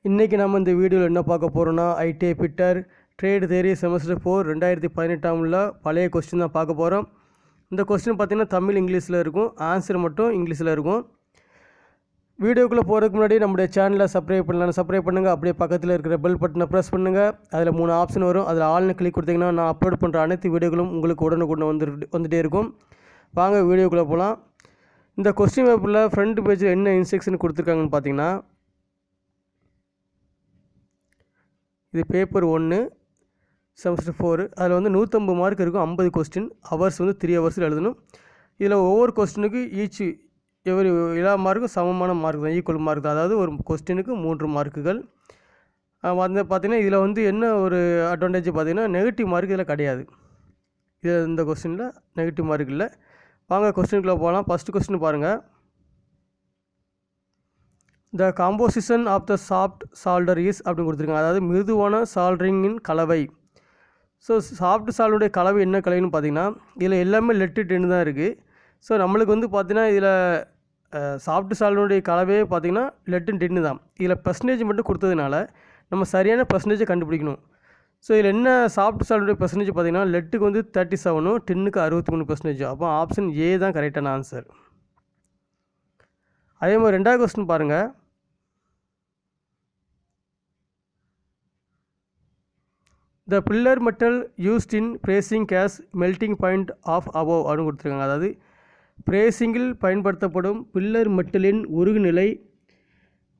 இன்றைக்கி நம்ம இந்த வீடியோவில் என்ன பார்க்க போகிறோன்னா ITI fitter trade theory semester 4 2018 பழைய கொஸ்டின் தான் பார்க்க போகிறோம். இந்த கொஸ்டின் பார்த்திங்கன்னா தமிழ் இங்கிலீஷில் இருக்கும், ஆன்சர் மட்டும் இங்கிலீஷில் இருக்கும். வீடியோக்குள்ளே போகிறதுக்கு முன்னாடி நம்முடைய சேனலை சப்ஸ்கிரைப் பண்ணுங்கள். அப்படியே பக்கத்தில் இருக்கிற பெல் பட்டனை ப்ரெஸ் பண்ணுங்கள். அதில் 3 ஆப்ஷன் வரும். அதில் ஆல்னு கிளிக் கொடுத்தீங்கன்னா நான் அப்லோட் பண்ணுற அனைத்து வீடியோக்களும் உங்களுக்கு உடனுக்குடன் வந்துகிட்டே இருக்கும். வாங்க வீடியோக்குள்ளே போகலாம். இந்த கொஸ்டின் பேப்பரில் ஃப்ரண்ட் பேஜில் என்ன இன்ஸ்ட்ரக்ஷன் கொடுத்துருக்காங்கன்னு பார்த்தீங்கன்னா, இது பேப்பர் 1 செமஸ்டர் 4. அதில் வந்து 150 மார்க் இருக்கும். 50 கொஸ்டின், ஹவர்ஸ் வந்து 3 ஹவர்ஸில் எழுதணும். இதில் ஒவ்வொரு கொஸ்டினுக்கு எல்லா மார்க்கும் சமமான மார்க் தான், ஈக்குவல் மார்க் தான். அதாவது ஒரு கொஸ்டினுக்கு 3 மார்க்குகள் வந்து பார்த்திங்கன்னா, இதில் வந்து என்ன ஒரு அட்வான்டேஜ் பார்த்திங்கன்னா, நெகட்டிவ் மார்க் இதில் கிடையாது. இந்த கொஸ்டினில் நெகட்டிவ் மார்க் இல்லை. வாங்க கொஸ்டினுக்குள்ளே போகலாம். ஃபஸ்ட்டு கொஸ்டின் பாருங்கள். The composition of the soft solder is அப்படின்னு கொடுத்துருக்காங்க. அதாவது மிருதுவான சால்டரிங்கின் கலவை. ஸோ சாஃப்ட் சால்டருடைய கலவை என்ன கலவைன்னு பார்த்தீங்கன்னா, இதில் எல்லாமே லெட்டு 10 தான் இருக்குது. ஸோ நம்மளுக்கு வந்து பார்த்திங்கன்னா, இதில் சாஃப்ட் சால்டருடைய கலவையே பார்த்திங்கன்னா லெட்டு 10 தான். இதில் பர்சன்டேஜ் மட்டும் கொடுத்ததுனால நம்ம சரியான பர்சன்டேஜை கண்டுபிடிக்கணும். ஸோ இதில் என்ன சாஃப்ட் சால்டருடைய பர்சன்டேஜ் பார்த்திங்கன்னா, லெட்டுக்கு வந்து 37, 10க்கு 63%. அப்போ ஆப்ஷன் ஏ தான் கரெக்டான ஆன்சர். அதே மாதிரி ரெண்டாவது கொஸ்டின் பாருங்கள். The filler metal used in brazing has melting point of above அப்படின்னு கொடுத்துருக்காங்க. அதாவது பிரேசிங்கில் பயன்படுத்தப்படும் பில்லர் மெட்டலின்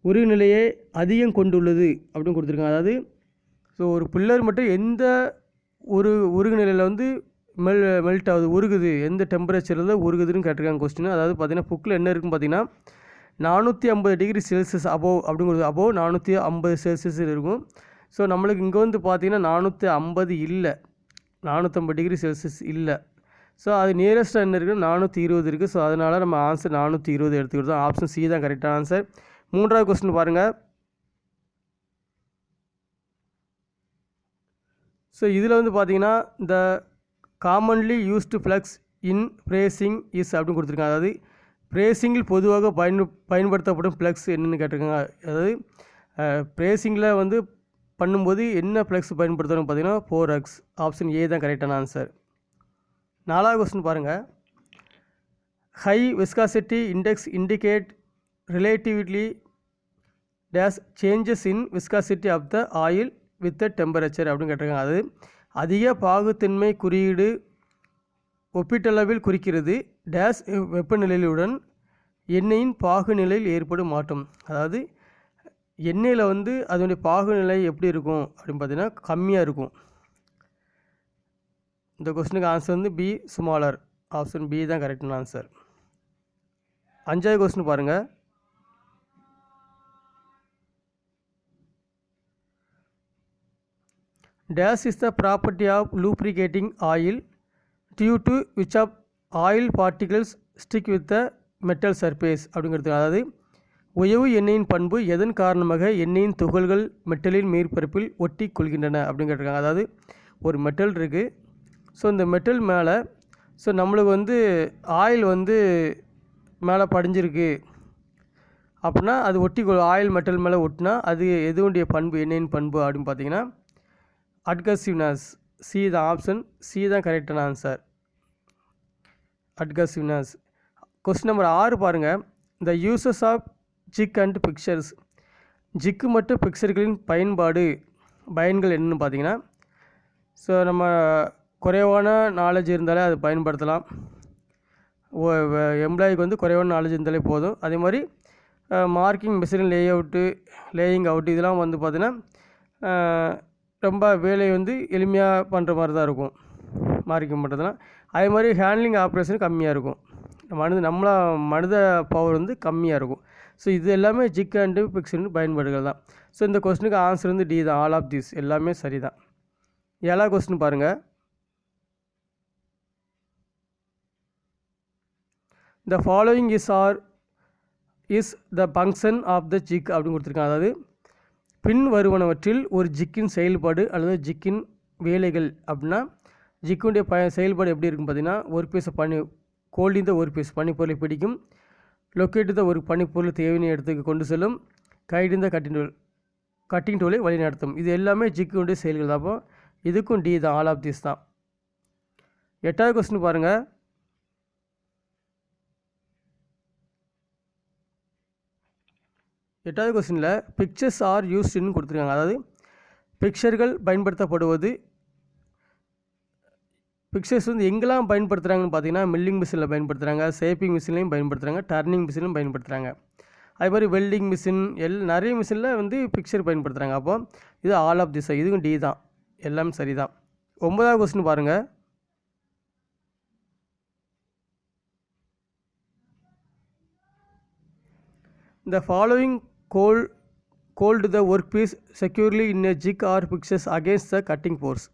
உருகுநிலையை அதிகம் கொண்டுள்ளது அப்படின்னு கொடுத்துருக்காங்க. அதாவது ஸோ ஒரு பில்லர் மெட்டல் எந்த உருகுநிலையில் வந்து மெல்ட் ஆகுது, உருகுது, எந்த டெம்பரேச்சரில் உருகுதுன்னு கேட்டிருக்காங்க கொஸ்டின். அதாவது பார்த்திங்கன்னா புக்கில் என்ன இருக்குன்னு பார்த்தீங்கன்னா, 450 டிகிரி செல்சியஸ் அபோவ் அப்படிங்கிறது, அபோவ் 450 செல்சியஸ் இருக்கும். ஸோ நம்மளுக்கு இங்கே வந்து பார்த்திங்கன்னா 450 இல்லை, 450 டிகிரி செல்சியஸ் இல்லை. ஸோ அது நியரஸ்ட்டாக என்ன இருக்குது, 420 இருக்குது. ஸோ அதனால் நம்ம ஆன்சர் 420 எடுத்துக்கிட்டோம். ஆப்ஷன் சி தான் கரெக்டான ஆன்சர். மூன்றாவது கொஸ்டின் பாருங்கள். ஸோ இதில் வந்து பார்த்திங்கன்னா, இந்த commonly used flux in brazing is அப்படின்னு கொடுத்துருக்காங்க. அதாவது பிரேசிங்கில் பொதுவாக பயன்படுத்தப்படும் ஃப்ளக்ஸ் என்னென்னு கேட்டிருக்காங்க. அதாவது பிரேசிங்கில் வந்து பண்ணும்போது என்ன ஃப்ளக்ஸ் பயன்படுத்தணும் பார்த்தீங்கன்னா 4x. ஆப்ஷன் ஏ தான் கரெக்டான ஆன்சர். நாலாவது கொஸ்டின் பாருங்கள். High viscosity index indicate relatively dash changes in viscosity of the oil with the temperature அப்படின்னு கேட்டிருக்காங்க. அது அதிக பாகுத்தன்மை குறியீடு ஒப்பீட்டளவில் குறிக்கிறது டேஸ் வெப்பநிலையுடன் எண்ணெயின் பாகுநிலையில் ஏற்படும் மாற்றம். அதாவது எண்ணெயில் வந்து அதனுடைய பாகுநிலை எப்படி இருக்கும் அப்படின்னு பார்த்தீங்கன்னா கம்மியாக இருக்கும். இந்த கொஸ்டினுக்கு ஆன்சர் வந்து பி ஸ்மாலர். ஆப்ஷன் பி தான் கரெக்டான ஆன்சர். அஞ்சாவது கொஸ்டின் பாருங்கள். Dash is the property of lubricating oil due to which of oil particles stick with the metal surface அப்படிங்கிறது. அதாவது உயவு எண்ணெயின் பண்பு எதன் காரணமாக எண்ணெயின் துகள்கள் மெட்டலின் மேற்பரப்பில் ஒட்டி கொள்கின்றன அப்படின்னு கேட்டிருக்காங்க. அதாவது ஒரு மெட்டல் இருக்குது. ஸோ இந்த மெட்டல் மேலே நம்மளுக்கு வந்து ஆயில் வந்து மேலே படிஞ்சிருக்கு அப்படின்னா அது ஆயில் மெட்டல் மேலே ஒட்டினா அது எதுவுடைய பண்பு, எண்ணெயின் பண்பு அப்படின்னு பார்த்தீங்கன்னா அட்கசிவ்னஸ். சி தான் ஆப்ஷன் சி தான் கரெக்டான ஆன்சர், அட்கசிவ்னஸ். கொஸ்டின் நம்பர் 6 பாருங்கள். The uses of jig and fixtures. Jig மற்றும் பிக்சர்களின் பயன்கள் என்னென்னு பார்த்தீங்கன்னா, ஸோ நம்ம குறைவான நாலேஜ் இருந்தாலே அது பயன்படுத்தலாம். எம்ப்ளாய்க்கு வந்து குறைவான நாலேஜ் இருந்தாலே போதும். அதே மாதிரி மார்க்கிங், மெஷரிங், லேயிங் அவுட் இதெல்லாம் வந்து பார்த்திங்கன்னா ரொம்ப வேலையை வந்து எளிமையாக பண்ணுற மாதிரி தான் இருக்கும் மார்க்கிங் பண்ணுறதுலாம். அதே மாதிரி ஹேண்ட்லிங் ஆப்ரேஷன் கம்மியாக இருக்கும். மனித பவர் வந்து கம்மியாக இருக்கும். ஸோ இது எல்லாமே ஜிக் அண்டு பிக்சரின் பயன்பாடுகள் தான். ஸோ இந்த கொஸ்டினுக்கு ஆன்சர் வந்து டி தான். ஆல் ஆஃப் தீஸ் எல்லாமே சரி தான். 7வது கொஸ்டின் பாருங்கள். The following is the function of the jig அப்படின்னு கொடுத்துருக்காங்க. அதாவது பின் வருவனவற்றில் ஒரு ஜிக்கின் செயல்பாடு அல்லது ஜிக்கின் வேலைகள் அப்படின்னா ஜிக்குடைய செயல்பாடு எப்படி இருக்குன்னு பார்த்தீங்கன்னா, ஒரு பீஸ் கோல்டிந்த ஒரு பீஸ் பனிப்பொருளை பிடிக்கும், லொக்கேட்டு ஒரு பனிப்பொருள் தேவையான இடத்துக்கு கொண்டு செல்லும், கைடிந்த கட்டினுள் கட்டிங் டூலை வழிநடத்தும். இது எல்லாமே ஜிக்குடைய செயல்கள் தான். அப்போ இதுக்கும் டி தான், ஆல் ஆஃப் திஸ் தான். 8வது கொஸ்டின் பாருங்கள். எட்டாவது கொஸ்டினில் பிக்சர்ஸ் ஆர் யூஸ்டுன்னு கொடுத்துருக்காங்க. அதாவது பிக்சர்கள் பயன்படுத்தப்படுவது, பிக்சர்ஸ் வந்து எங்கெல்லாம் பயன்படுத்துகிறாங்கன்னு பார்த்தீங்கன்னா மில்லிங் மிஷினில் பயன்படுத்துகிறாங்க, ஷேப்பிங் மிஷின்லையும் பயன்படுத்துகிறாங்க, டர்னிங் மிஷின்லையும் பயன்படுத்துகிறாங்க. அதே மாதிரி வெல்டிங் மிஷின் நிறைய மிஷினில் வந்து பிக்சர் பயன்படுத்துகிறாங்க. அப்போ இது ஆல் ஆஃப் திஸ், இதுவும் டி தான், எல்லாம் சரி தான். 9வது கொஸ்டின் பாருங்கள். The following hold the workpiece securely in a jig or fixtures against the cutting force.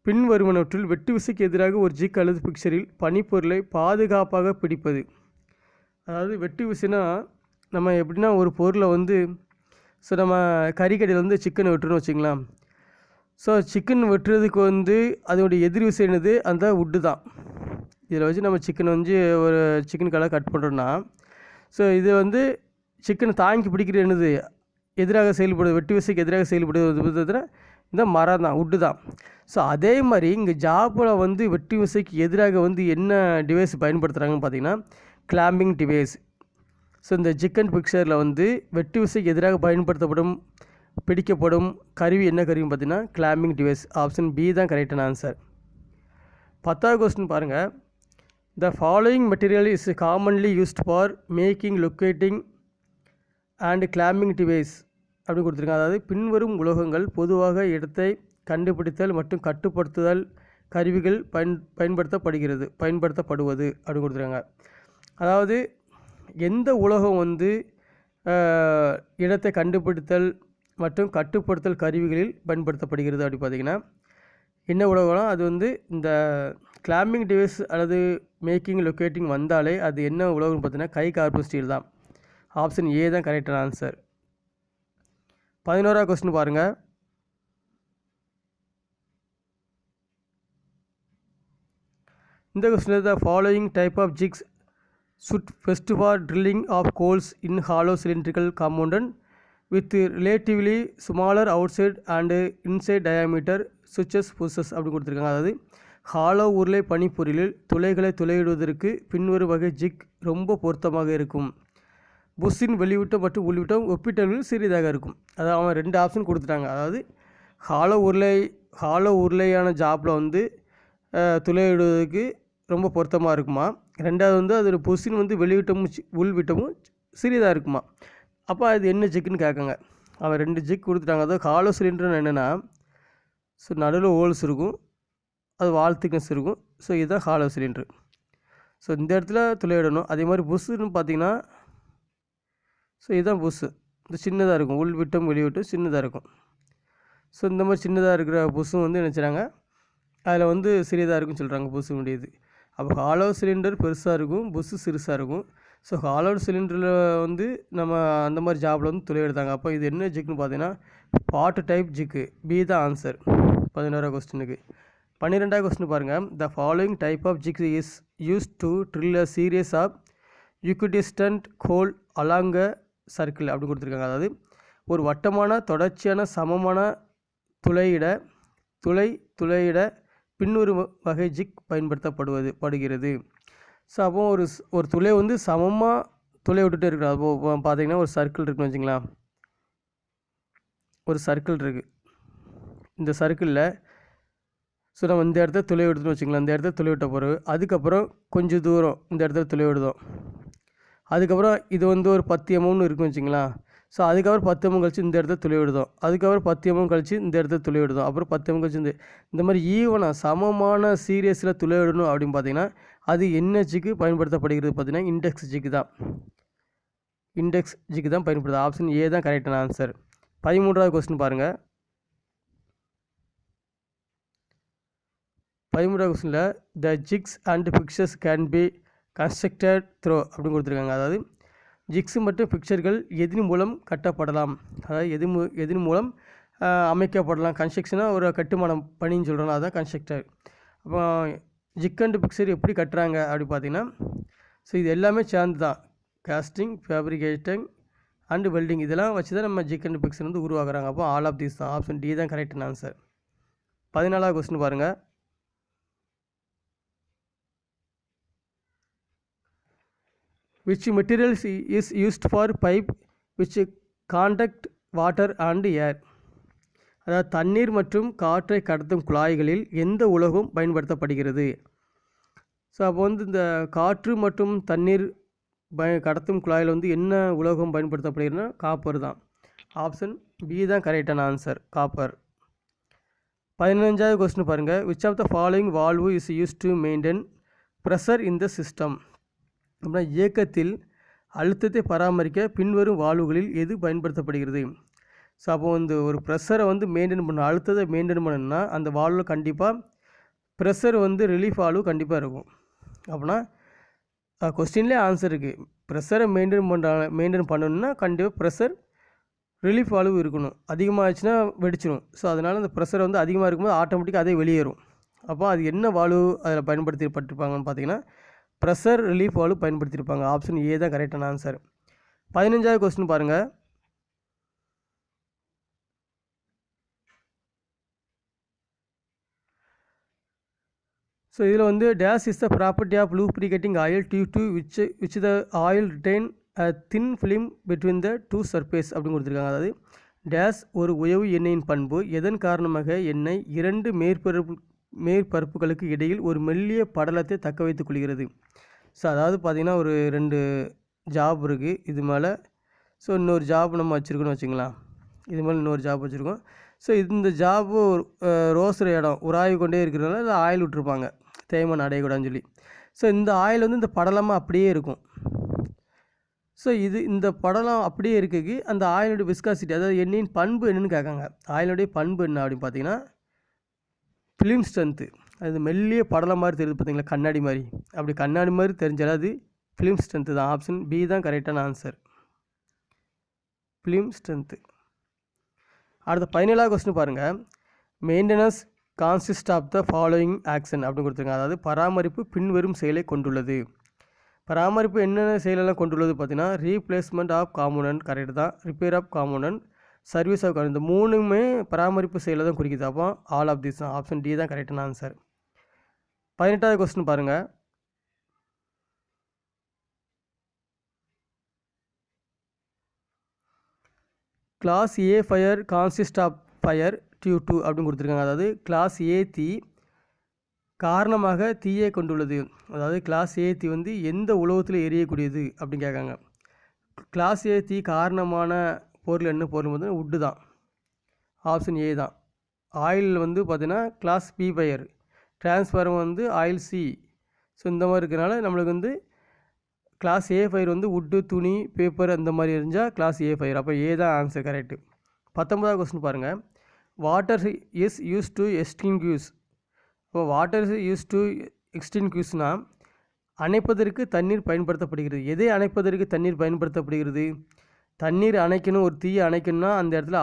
பின் வருவனவற்றில் வெட்டு விசைக்கு எதிராக ஒரு ஜிக் அல்லது பிக்சரில் பனிப்பொருளை பாதுகாப்பாக பிடிப்பது. அதாவது வெட்டு விசைனா நம்ம எப்படின்னா ஒரு பொருளை வந்து நம்ம கறிக்கடையில் வந்து சிக்கன் வெட்டுறோன்னு வச்சுக்கலாம். சிக்கன் வெட்டுறதுக்கு வந்து அதோடைய எதிர் விசை என்னது, அந்த உட்டு தான். இதில் வச்சு நம்ம சிக்கன் வந்து ஒரு சிக்கன் கடை கட் பண்ணுறோன்னா இது வந்து சிக்கனை தாங்கி பிடிக்கிறது என்னது, எதிராக செயல்படுது, வெட்டு விசைக்கு எதிராக செயல்படுவது இந்த மரம் தான், உட்டு தான். அதே மாதிரி இங்கே ஜாப்பில் வந்து வெட்டு விசைக்கு எதிராக வந்து என்ன டிவைஸ் பயன்படுத்துகிறாங்கன்னு பார்த்தீங்கன்னா கிளாம்பிங் டிவைஸ். இந்த சிக்கன் பிக்சரில் வந்து வெட்டு விசைக்கு எதிராக பயன்படுத்தப்படும் பிடிக்கப்படும் கருவி என்ன கருவின்னு பார்த்தீங்கன்னா கிளாம்பிங் டிவைஸ். ஆப்ஷன் பி தான் கரெக்டான ஆன்சர். 10வது கொஸ்டின் பாருங்கள். The following material is commonly used for making, locating and clamping device அப்படி கொடுத்துருக்காங்க. அதாவது பின்வரும் உலோகங்கள் பொதுவாக இடத்தை கண்டுபிடித்தல் மற்றும் கட்டுப்படுத்துதல் கருவிகள் பயன்படுத்தப்படுவது அப்படி கொடுத்துருக்காங்க. அதாவது எந்த உலோகம் வந்து இடத்தை கண்டுபிடித்தல் மற்றும் கட்டுப்படுத்தல் கருவிகளில் பயன்படுத்தப்படுகிறது அப்படி பார்த்திங்கன்னா என்ன உலோகம்னா அது வந்து இந்த கிளாம்பிங் டிவைஸ் அல்லது மேக்கிங் லொக்கேட்டிங் வந்தாலே அது என்ன உலோகம்னு பார்த்தீங்கன்னா கை கார்பன் ஸ்டீல் தான். ஆப்ஷன் ஏ தான் கரெக்டான ஆன்சர். 11வது கொஸ்டின் பாருங்கள். இந்த கொஸ்டினில் the following type of jigs suit best for drilling of holes in hollow cylindrical compound with relatively smaller outside and inside diameter switches bushes அப்படி கொடுத்துருக்காங்க. அதாவது ஹாலோ உருளை பனிப்பொருளில் துளைகளை துளையிடுவதற்கு பின்வரும் வகை ஜிக் ரொம்ப பொருத்தமாக இருக்கும். புஷ்ஷின் வெளிவிட்டம் மற்றும் உள்விட்டம் ஒப்பீட்டளவில் சிறிதாக இருக்கும். அதாவது அவன் 2 ஆப்ஷன் கொடுத்துட்டாங்க. அதாவது ஹாலோ உருளையான ஜாப்பில் வந்து துளையிடுவதற்கு ரொம்ப பொருத்தமாக இருக்குமா. 2வது வந்து அதோட புஷ்ஷின் வந்து வெளிவிட்டமும் உள்விட்டமும் சிறிதாக இருக்குமா. அப்போ அது என்ன ஜிக்குன்னு கேட்காங்க. அவன் 2 ஜிக் கொடுத்துட்டாங்க. அதாவது ஹாலோ சிலிண்டர்னு என்னென்னா நடுவில் ஹோல்ஸ் இருக்கும், அது வால் திக்னஸ் இருக்கும். இதுதான் ஹாலோ சிலிண்டர். இந்த இடத்துல துளையிடணும். அதே மாதிரி புஷ்ஷுன்னு பார்த்தீங்கன்னா இதுதான் புஷ்ஷு, இது சின்னதாக இருக்கும், உள் விட்டம் வெளிவிட்டம் சின்னதாக இருக்கும். இந்த மாதிரி சின்னதாக இருக்கிற புஷ்ஷும் வந்து நினச்சிறாங்க அதில் வந்து சிறியதாக இருக்குன்னு சொல்கிறாங்க புஷ்ஷு முடியுது. அப்போ ஹாலோ சிலிண்டர் பெருசாக இருக்கும், புஷ்ஷு சிறுசாக இருக்கும். ஹாலோ சிலிண்டரில் வந்து நம்ம அந்த மாதிரி ஜாப்பில் வந்து துளையிடுதாங்க. அப்போ இது என்ன ஜிக்குன்னு பார்த்தீங்கன்னா பாட்டு டைப் ஜிக்கு. பி தான் ஆன்சர் 11வது கொஸ்டினுக்கு. 12வது கொஸ்டின் பாருங்கள். The following type of jig is used to drill a series of equidistant hole along a circle அப்படி கொடுத்துருக்காங்க. அதாவது ஒரு வட்டமான தொடர்ச்சியான சமமான துளையிட பின்னொரு வகை ஜிக் படுகிறது. அப்போ ஒரு துளை வந்து சமமாக துளை விட்டுட்டே இருக்குது. அப்போ பார்த்தீங்கன்னா ஒரு சர்க்கிள் இருக்குன்னு வச்சுங்களேன். ஒரு சர்க்கிள் இருக்குது. இந்த சர்க்கிளில் நம்ம இந்த இடத்துல துளை விடுதுன்னு வச்சுக்கலாம். இந்த இடத்துல துளை விட்ட பிறகு அதுக்கப்புறம் கொஞ்சம் தூரம் இந்த இடத்துல துளை விடுதோம். அதுக்கப்புறம் இது வந்து ஒரு 10 mm இருக்குன்னு வச்சுங்களேன். அதுக்கப்புறம் 10 mm கழிச்சு இந்த இடத்துல துளை விடுதோம். அதுக்கப்புறம் 10 mm கழிச்சு இந்த இடத்துல துளை விடுதோம். அப்புறம் 10 mm கழிச்சு இந்த மாதிரி ஈவனாக சமமான சீரியஸில் துளை விடணும் அப்படின்னு பார்த்தீங்கன்னா அது என்ன ஜிக்கு பயன்படுத்தப்படுகிறது பார்த்தீங்கன்னா இண்டெக்ஸ் ஜிக்கு தான். இண்டெக்ஸ் ஜிக்கு தான் பயன்படுது. ஆப்ஷன் ஏ தான் கரெக்டான ஆன்சர். 13வது கொஸ்டின் பாருங்கள். 13வது கொஸ்டினில் the jigs and fixtures can be constructed through அப்படின்னு கொடுத்துருக்காங்க. அதாவது ஜிக்ஸு மற்றும் பிக்சர்கள் எதின் மூலம் கட்டப்படலாம், அதாவது எதின் மூலம் அமைக்கப்படலாம். கன்ஸ்ட்ரக்ஷனாக ஒரு கட்டுமானம் பணின்னு சொல்கிறோம், அதுதான் கன்ஸ்ட்ரக்டர். அப்போ ஜிக் அண்ட் பிக்சர் எப்படி கட்டுறாங்க அப்படி பார்த்தீங்கன்னா இது எல்லாமே சேர்ந்து தான். காஸ்டிங், ஃபேப்ரிகேட்டிங் அண்டு வெல்டிங் இதெல்லாம் வச்சு தான் நம்ம ஜிக் அண்ட் பிக்ஸ் வந்து உருவாக்குறாங்க. அப்போ ஆல் ஆஃப் தீஸ் தான். ஆப்ஷன் டி தான் கரெக்டான ஆன்சர். 14வது கொஸ்டின் பாருங்கள். which materials is used for pipe which conduct water and air. அதாவது தண்ணீர் மற்றும் காற்றை கடத்தும் குழாய்களில் எந்த உலோகம் பயன்படுத்தப்படுகிறது? ஸோ அப்போ வந்து இந்த காற்று மற்றும் தண்ணீர் கடத்தும் குழாயில் வந்து என்ன உலோகம் பயன்படுத்தப்படுகிறதுனா காப்பர் தான். ஆப்ஷன் பி தான் கரெக்டான ஆன்சர், காப்பர். 15வது கொஸ்டின் பாருங்கள். Which of the following valve is use to maintain pressure in the system. அப்படின்னா இயக்கத்தில் அழுத்தத்தை பராமரிக்க பின்வரும் வால்வுகளில் எது பயன்படுத்தப்படுகிறது? ஸோ அப்போ வந்து ஒரு ப்ரெஷரை வந்து மெயின்டைன் பண்ணணும், அழுத்தத்தை மெயின்டைன் பண்ணணும்னா அந்த வால்வில் கண்டிப்பாக ப்ரெஷர் வந்து ரிலீஃப் வால்வு கண்டிப்பாக இருக்கும். அப்படின்னா கொஸ்டின்லேயே ஆன்சர் இருக்குது. ப்ரெஷரை மெயின்டைன் பண்ணணுன்னா கண்டிப்பாக ப்ரெஷர் ரிலீஃப் வால்வு இருக்கணும். அதிகமாகிடுச்சுன்னா வெடிச்சிடும். ஸோ அதனால் அந்த ப்ரெஷர் வந்து அதிகமாக இருக்கும்போது ஆட்டோமேட்டிக்காக அதே வெளியேறும். அப்போ அது என்ன வால்வு அதில் பயன்படுத்தப்பட்டிருப்பாங்கன்னு பார்த்தீங்கன்னா ப்ரெஷர் ரிலீஃப் வால்வு பயன்படுத்தியிருப்பாங்க. ஆப்ஷன் ஏ தான் கரெக்டான ஆன்சர். 15வது கொஸ்டின் பாருங்கள். ஸோ இதில் வந்து dash is the property of lubricating oil due to which the oil retain a thin film between the two surface அப்படின்னு கொடுத்துருக்காங்க. அதாவது டேஷ் ஒரு உயவு எண்ணெயின் பண்பு எதன் காரணமாக எண்ணெய் இரண்டு மேற்பரப்புகளுக்கு இடையில் ஒரு மெல்லிய படலத்தை தக்க வைத்துக் கொள்கிறது. ஸோ அதாவது பார்த்திங்கன்னா ஒரு 2 ஜாப் இருக்குது இது மேலே. ஸோ இன்னொரு ஜாப் நம்ம வச்சுருக்கோன்னு வச்சுக்கலாம். இது மேலே இன்னொரு ஜாப் வச்சுருக்கோம். ஸோ இந்த ஜாப்பு ரோஸ்கிற இடம் உராய்வு கொண்டே இருக்கிறதுனால இல்லை ஆயில் விட்டுருப்பாங்க தேய்மானம் அடையக்கூடாதுன்னு சொல்லி. ஸோ இந்த ஆயில் வந்து இந்த படலமாக அப்படியே இருக்கும். ஸோ இந்த படலம் அப்படியே இருக்குக்கு அந்த ஆயிலுடைய விஸ்காசிட்டி, அதாவது எண்ணெயின் பண்பு என்னென்னு கேட்காங்க. ஆயிலுடைய பண்பு என்ன அப்படின்னு பார்த்தீங்கன்னா ஃபிலிம் ஸ்ட்ரென்த்து. அது மெல்லிய படலம் மாதிரி தெரியுது பார்த்தீங்களா, கண்ணாடி மாதிரி. அப்படி கண்ணாடி மாதிரி தெரிஞ்சாலும் அது ஃபிலிம் ஸ்ட்ரென்த்து தான். ஆப்ஷன் பி தான் கரெக்டான ஆன்சர், ஃபிலிம் ஸ்ட்ரென்த்து. அடுத்த 17வது கொஸ்டின் பாருங்கள். Maintenance consist of the following action அப்படின்னு கொடுத்துருங்க. அதாவது பராமரிப்பு பின்வரும் செயலை கொண்டுள்ளது. பராமரிப்பு என்னென்ன செயலெல்லாம் கொண்டுள்ளது பார்த்தீங்கன்னா ரீப்ளேஸ்மெண்ட் ஆஃப் காம்போனன்ட் கரெக்ட் தான், repair of component, service of இந்த 3மே பராமரிப்பு செயலை தான் குறிக்குது. அப்போ ஆல் ஆஃப் திஸ் தான். ஆப்ஷன் டி தான் கரெக்டான ஆன்சர். 18வது கொஸ்டின் பாருங்கள். Class A fire consist of fire due to அப்படின்னு கொடுத்துருக்காங்க. அதாவது கிளாஸ் ஏ தீ காரணமாக தீயை கொண்டுள்ளது. அதாவது கிளாஸ் ஏ தீ வந்து எந்த உலோகத்தில் எரியக்கூடியது அப்படின்னு கேட்காங்க. கிளாஸ் ஏ தீ காரணமான பொருள் என்ன பொருள் வந்து உட்டு தான். ஆப்ஷன் ஏ தான். ஆயில் வந்து பார்த்திங்கன்னா கிளாஸ் பி ஃபயர், டிரான்ஸ்ஃபார்மர் வந்து ஆயில் சி. ஸோ இந்த மாதிரி இருக்கிறனால நம்மளுக்கு வந்து கிளாஸ் ஏ ஃபயர் வந்து உட்டு, துணி, பேப்பர் அந்த மாதிரி இருந்தால் கிளாஸ் ஏ ஃபயர். அப்போ ஏ தான் ஆன்சர் கரெக்டு. 19வது கொஸ்டின் பாருங்கள். Water is use to extinguish. இப்போ வாட்டர் இஸ் யூஸ் டு எக்ஸ்டிங்யூஸ்னால் அணைப்பதற்கு தண்ணீர் பயன்படுத்தப்படுகிறது. எதை அணைப்பதற்கு தண்ணீர் பயன்படுத்தப்படுகிறது? தண்ணீர் அணைக்கணும், ஒரு தீயை அணைக்கணும்னா அந்த இடத்துல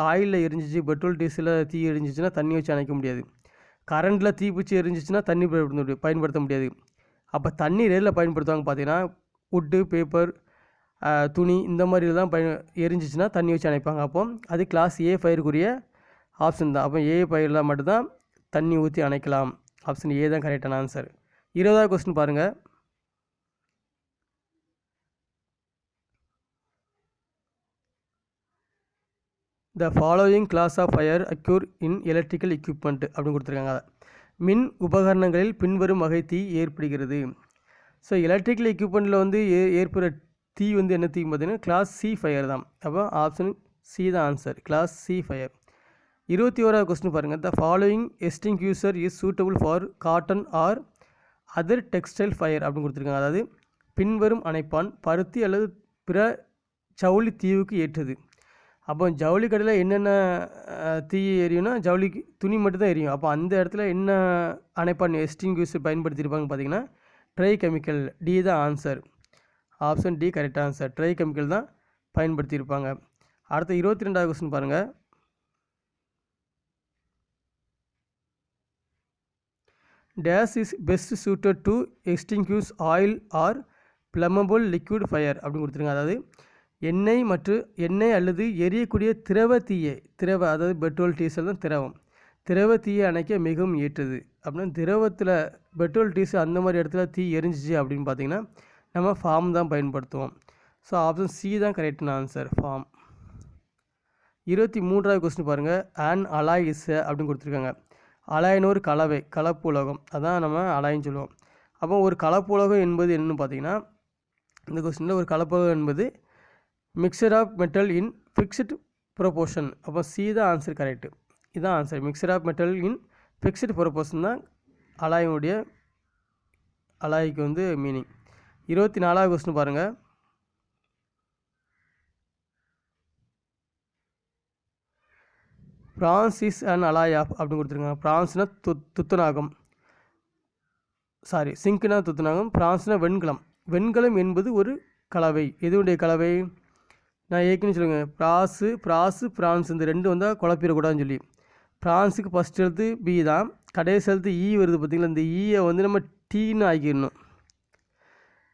ஆயிலில் எரிஞ்சிச்சு, பெட்ரோல் டீசலில் தீ எரிஞ்சிச்சுன்னா தண்ணி வச்சு அணைக்க முடியாது. கரண்டில் தீப்பிடிச்சி எரிஞ்சிச்சுன்னா தண்ணி பயன்படுத்த முடியாது. அப்போ தண்ணீர் எதில் பயன்படுத்துவாங்க பார்த்தீங்கன்னா உட்டு, பேப்பர், துணி இந்த மாதிரி தான் எரிஞ்சிச்சுன்னா தண்ணி வச்சு அணைப்பாங்க. அப்போ அது கிளாஸ் ஏ ஃபயருக்குரிய ஆப்ஷன் தான். அப்போ ஏ ஃபயரில் மட்டும்தான் தண்ணி ஊற்றி அணைக்கலாம். ஆப்ஷன் ஏ தான் கரெக்டான ஆன்சர். 20வது கொஸ்டின் பாருங்கள். The following class of fire occur in electrical equipment அப்படின்னு கொடுத்துருக்காங்க. மின் உபகரணங்களில் பின்வரும் வகை தீ ஏற்படுகிறது. ஸோ எலக்ட்ரிக்கல் எக்யூப்மெண்ட்டில் வந்து ஏற்படுற தீ வந்து என்ன தீ பார்த்தீங்கன்னா கிளாஸ் சி ஃபயர் தான். அப்போ ஆப்ஷன் சி தான் ஆன்சர், கிளாஸ் சி ஃபயர். 21வது கொஸ்டின் பாருங்கள். The following extinguisher is suitable for cotton or other textile fire அப்படின்னு கொடுத்துருக்காங்க. அதாவது பின்வரும் அணைப்பான் பருத்தி அல்லது பிற ஜவுளி தீவுக்கு ஏற்றது. அப்போ ஜவுளி கடையில் என்னென்ன தீ எரியும்னா ஜவுளிக்கு துணி மட்டும்தான் எரியும். அப்போ அந்த இடத்துல என்ன அணைப்பான் எக்ஸ்டிங்யூசர் பயன்படுத்தியிருப்பாங்க பார்த்தீங்கன்னா ட்ரை கெமிக்கல். டி தான் answer, option D correct answer, dry chemical தான் பயன்படுத்தியிருப்பாங்க. அடுத்த 22வது கொஸ்டின் பாருங்கள். Dash is best suited to extinguish oil or flammable liquid fire அப்படின்னு கொடுத்துருங்க. அதாவது எண்ணெய் அல்லது எரியக்கூடிய திரவ அதாவது பெட்ரோல் டீசல் தான் திரவம். திரவ தீயை அணைக்க மிகவும் ஏற்றது. அப்படின்னா திரவத்தில் பெட்ரோல் டீசல் அந்த மாதிரி இடத்துல தீ எரிஞ்சிச்சு அப்படின்னு பார்த்தீங்கன்னா நம்ம ஃபார்ம் தான் பயன்படுத்துவோம். ஸோ ஆப்ஷன் சி தான் கரெக்டான ஆன்சர், ஃபார்ம். 23வது கொஸ்டின் பாருங்கள். ஆன் அலாய் இஸ் அப்படின்னு கொடுத்துருக்காங்க. அலாய்னு ஒரு கலப்பு உலகம், அதான் நம்ம அலாயின்னு சொல்லுவோம். அப்போ ஒரு கலப்பு உலகம் என்பது என்னன்னு பார்த்தீங்கன்னா, இந்த கொஸ்டினில் ஒரு கலப்பு உலகம் என்பது mixture of metal in fixed proportion. அப்போ சி தான் ஆன்சர், கரெக்டு. இதுதான் answer. Mixture of metal in fixed proportion தான் அலாய்க்கு வந்து மீனிங். 24வது கொஸ்டின் பாருங்கள். Bronze is and alloy of அப்படின்னு கொடுத்துருக்காங்க. பிரான்ஸ்னால் துத்தநாகம், சிங்க்னா துத்தநாகம், பிரான்ஸ்னால் வெண்கலம். வெண்கலம் என்பது ஒரு கலவை. எதுவுடைய கலவை? நான் ஏற்கனவே சொல்லுங்கள், பிரான்ஸ் இந்த ரெண்டு வந்தால் குழப்பிடக்கூடாதுன்னு சொல்லி. பிரான்ஸுக்கு ஃபஸ்ட் எழுத்து பி தான், கடைசி எழுத்து ஈ வருது பார்த்திங்களா. இந்த ஈயை வந்து நம்ம டீன்னு ஆக்கிடணும்.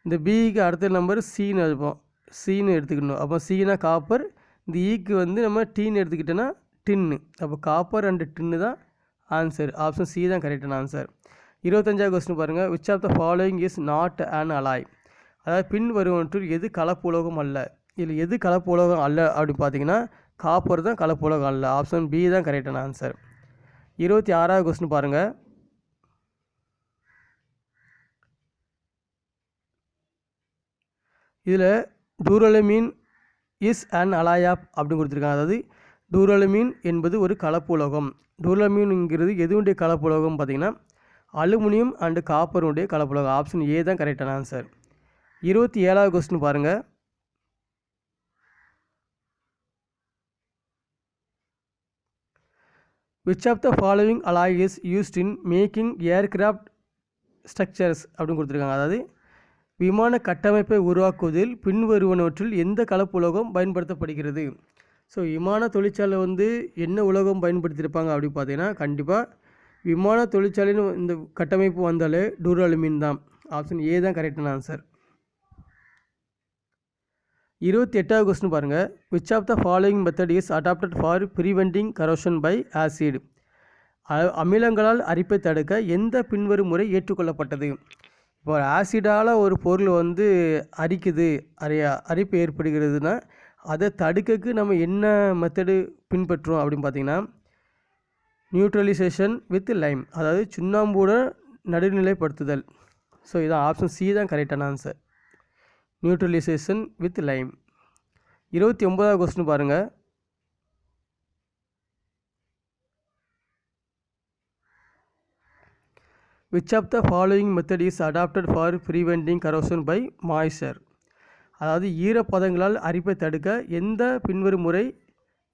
இந்த பிக்கு அடுத்த நம்பர் சின்னு இருப்போம், சின்னு எடுத்துக்கணும். அப்போ சீனா காப்பர், இந்த ஈக்கு வந்து நம்ம டீன்னு எடுத்துக்கிட்டோன்னா டின்னு. அப்போ காப்பர் அண்டு டின்னு தான் ஆன்சர். ஆப்ஷன் சி தான் கரெக்டான ஆன்சர். 25வது கொஸ்டின் பாருங்கள். Which of the following is not an alloy? அதாவது பின் வருவனற்றுள் எது கலப்பு உலோகம் அல்ல? இதில் எது கலப்பு உலோகம் அல்ல அப்படின்னு பார்த்தீங்கன்னா காப்பர் தான் கலப்பு உலோகம் அல்ல. ஆப்ஷன் பி தான் கரெக்டான ஆன்சர். 26வது கொஸ்டின் பாருங்கள். இதில் டூரலமீன் இஸ் அன் அலாய் ஆஃப் அப்படின்னு கொடுத்துருக்காங்க. அதாவது டூரலமீன் என்பது ஒரு கலப்பு உலோகம். டூரலமீன்ங்கிறது எதுவுடைய கலப்பு உலோகம் பார்த்தீங்கன்னா அலுமினியம் அண்டு காப்பருடைய கலப்பு உலோகம். ஆப்ஷன் ஏ தான் கரெக்டான ஆன்சர். 27வது கொஸ்டின் பாருங்கள். Which of the following alloy is used in making aircraft structures அப்படின்னு கொடுத்துருக்காங்க. அதாவது விமான கட்டமைப்பை உருவாக்குவதில் பின்வருவனவற்றில் எந்த கலப்பு உலோகம் பயன்படுத்தப்படுகிறது? ஸோ விமான தொழிற்சாலை வந்து என்ன உலோகம் பயன்படுத்தியிருப்பாங்க அப்படின்னு பார்த்தீங்கன்னா கண்டிப்பாக விமான தொழிற்சாலைன்னு இந்த கட்டமைப்பு வந்தாலே டூரலமீன் தான். ஆப்ஷன் ஏ தான் கரெக்டான ஆன்சர். 28வது கொஸ்டின் பாருங்கள். Which of the following method is adopted for preventing corrosion by acid? அமிலங்களால் அரிப்பை தடுக்க எந்த பின்வரும் முறை ஏற்றுக்கொள்ளப்பட்டது? இப்போ ஆசிடால் ஒரு பொருள் வந்து அரிப்பு ஏற்படுகிறதுனா அதை தடுக்கக்கு நம்ம என்ன மெத்தடு பின்பற்றுறோம் அப்படின்னு பார்த்தீங்கன்னா நியூட்ரலைசேஷன் வித் லைம், அதாவது சுண்ணாம்பூட நடுநிலைப்படுத்துதல். ஸோ இதான் ஆப்ஷன் சி தான் கரெக்டான ஆன்சர், நியூட்ரலைசேஷன் வித் லைம். 29வது கொஸ்டின் பாருங்கள். Which of the following method is adopted for preventing corrosion by moisture? அதாவது ஈரப்பதங்களால் அரிப்பை தடுக்க எந்த பின்வரும் முறை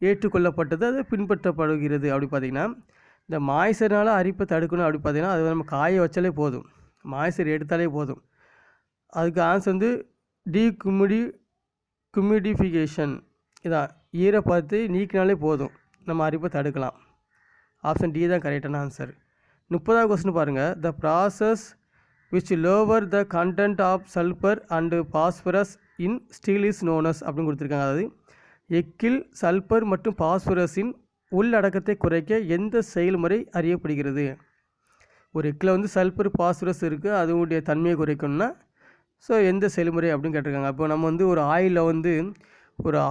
ஏற்றுக்கொள்ளப்பட்டது, அது பின்பற்றப்படுகிறது அப்படி பார்த்திங்கன்னா இந்த மாய்ஸ்சர்னால் அரிப்பை தடுக்கணும் அப்படி பார்த்திங்கன்னா அது நம்ம காய வச்சாலே போதும், மாய்ஸ்சர் எடுத்தாலே போதும். அதுக்கு ஆன்சர் வந்து குமிடிஃபிகேஷன். இதான், ஈரப்பதத்தை நீக்கினாலே போதும், நம்ம அரிப்பை தடுக்கலாம். ஆப்ஷன் டி தான் கரெக்டான ஆன்சர். 30வது கொஸ்டின் பாருங்கள். The process which lower the content of sulfur and phosphorus in steel is known as அப்படின்னு கொடுத்துருக்காங்க. அதாவது எக்கில் சல்பர் மற்றும் பாஸ்பரஸின் உள்ளடக்கத்தை குறைக்க எந்த செயல்முறை அறியப்படுகிறது? ஒரு எக்கில் வந்து சல்பர் பாஸ்பரஸ் இருக்குது, அதனுடைய தன்மையை குறைக்கணும்னா ஸோ எந்த செயல்முறை அப்படின்னு கேட்டிருக்காங்க. அப்போ நம்ம வந்து ஒரு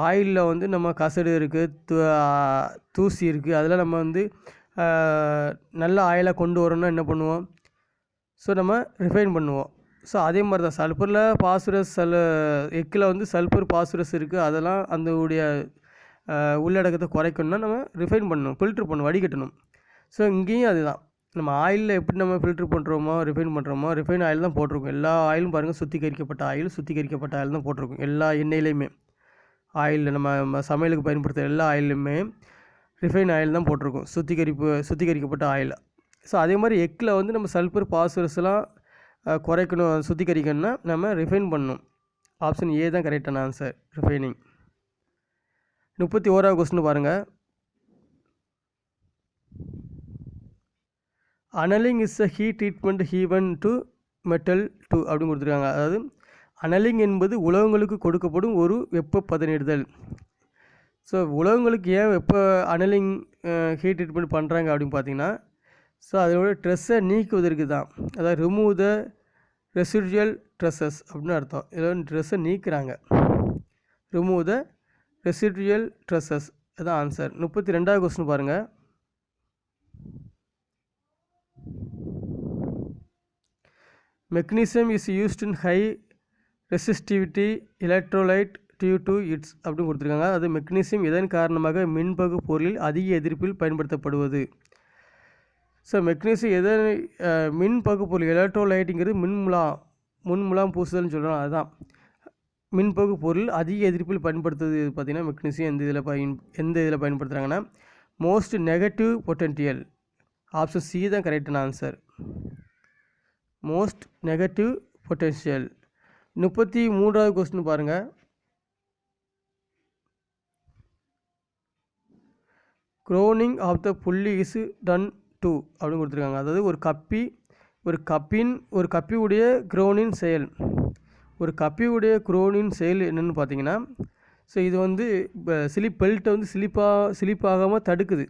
ஆயிலில் வந்து நம்ம கசடு இருக்குது, தூசி இருக்குது, அதெல்லாம் நம்ம வந்து நல்ல ஆயிலாக கொண்டு வரணும்னா என்ன பண்ணுவோம்? ஸோ நம்ம ரிஃபைன் பண்ணுவோம். ஸோ அதே மாதிரி தான் சல்ஃபரில் பாஸ்பரஸ் எக்கில் வந்து சல்ஃபர் பாஸ்பரஸ் இருக்குது, அதெல்லாம் அந்த உடைய உள்ளடக்கத்தை குறைக்கணும்னா நம்ம ரிஃபைன் பண்ணணும், ஃபில்ட்ரு பண்ணணும், வடிகட்டணும். ஸோ இங்கேயும் அதுதான், நம்ம ஆயிலில் எப்படி நம்ம ஃபில்ட்ரு பண்ணுறோமோ ரிஃபைன் பண்ணுறோமோ ரிஃபைன் ஆயில் தான் போட்டிருக்கோம். எல்லா ஆயிலும் பாருங்கள் சுத்திகரிக்கப்பட்ட ஆயில் தான் போட்டிருக்கோம். எல்லா எண்ணெயிலையுமே ஆயிலில் நம்ம சமையலுக்கு பயன்படுத்துகிற எல்லா ஆயிலுமே ரிஃபைன் ஆயில் தான் போட்டிருக்கோம், சுத்திகரிக்கப்பட்ட ஆயில். ஸோ அதே மாதிரி எக்கில் வந்து நம்ம சல்ஃபர் பாஸ்பரஸ்லாம் குறைக்கணும், சுத்திகரிக்கணும்னா நம்ம ரிஃபைன் பண்ணணும். ஆப்ஷன் ஏ தான் கரெக்டான ஆன்சர், ரிஃபைனிங். 31வது கொஸ்டின் பாருங்கள். Annealing is a heat treatment given to metal 2 அப்படின்னு கொடுத்துருக்காங்க. அதாவது அனலிங் என்பது உலோகங்களுக்கு கொடுக்கப்படும் ஒரு வெப்ப பதனிடுதல். ஸோ உலோகங்களுக்கு ஏன் அனலிங் ஹீட் ட்ரீட்மெண்ட் பண்ணுறாங்க அப்படின்னு பார்த்தீங்கன்னா, ஸோ அதோட ஸ்ட்ரெஸ்ஸை நீக்குவதற்கு தான். அதாவது ரிமூவ் த ரெசிடுவல் ஸ்ட்ரெஸ்ஸஸ் அப்படின்னு அர்த்தம். இதில் ஸ்ட்ரெஸ்ஸை நீக்குறாங்க. ரிமூவ் த ரெசிடுவல் ஸ்ட்ரெஸ்ஸஸ் அதுதான் ஆன்சர். 32வது கொஸ்டின் பாருங்கள். Magnesium is used in high resistivity electrolyte due to its அப்படின்னு கொடுத்துருக்காங்க. அது மெக்னீசியம் இதன் காரணமாக மின்பகு பொருளில் அதிக எதிர்ப்பில் பயன்படுத்தப்படுவது. ஸோ மெக்னீசியம் எதன் மின்பகு பொருள் எலக்ட்ரோலைட்டுங்கிறது முன்முலாம் பூசுதல்னு சொல்கிறோம். அதுதான் மின்பகு பொருள் அதிக எதிர்ப்பில் பயன்படுத்துவது. பார்த்திங்கன்னா மெக்னீசியம் எந்த இதில் பயன்படுத்துகிறாங்கன்னா most negative potential. Option C தான் கரெக்டான ஆன்சர். Most negative potential. 33வது கொஸ்டின் பாருங்கள். Crowning of the pulley is done to அப்படின்னு கொடுத்துருக்காங்க. அதாவது ஒரு கப்பியுடைய குரோனின் செயல். ஒரு கப்பியுடைய குரோனின் செயல் என்னென்னு பார்த்தீங்கன்னா, ஸோ இது வந்து பெல்ட்டை வந்து ஸ்லிப்பாகாமல் தடுக்குது.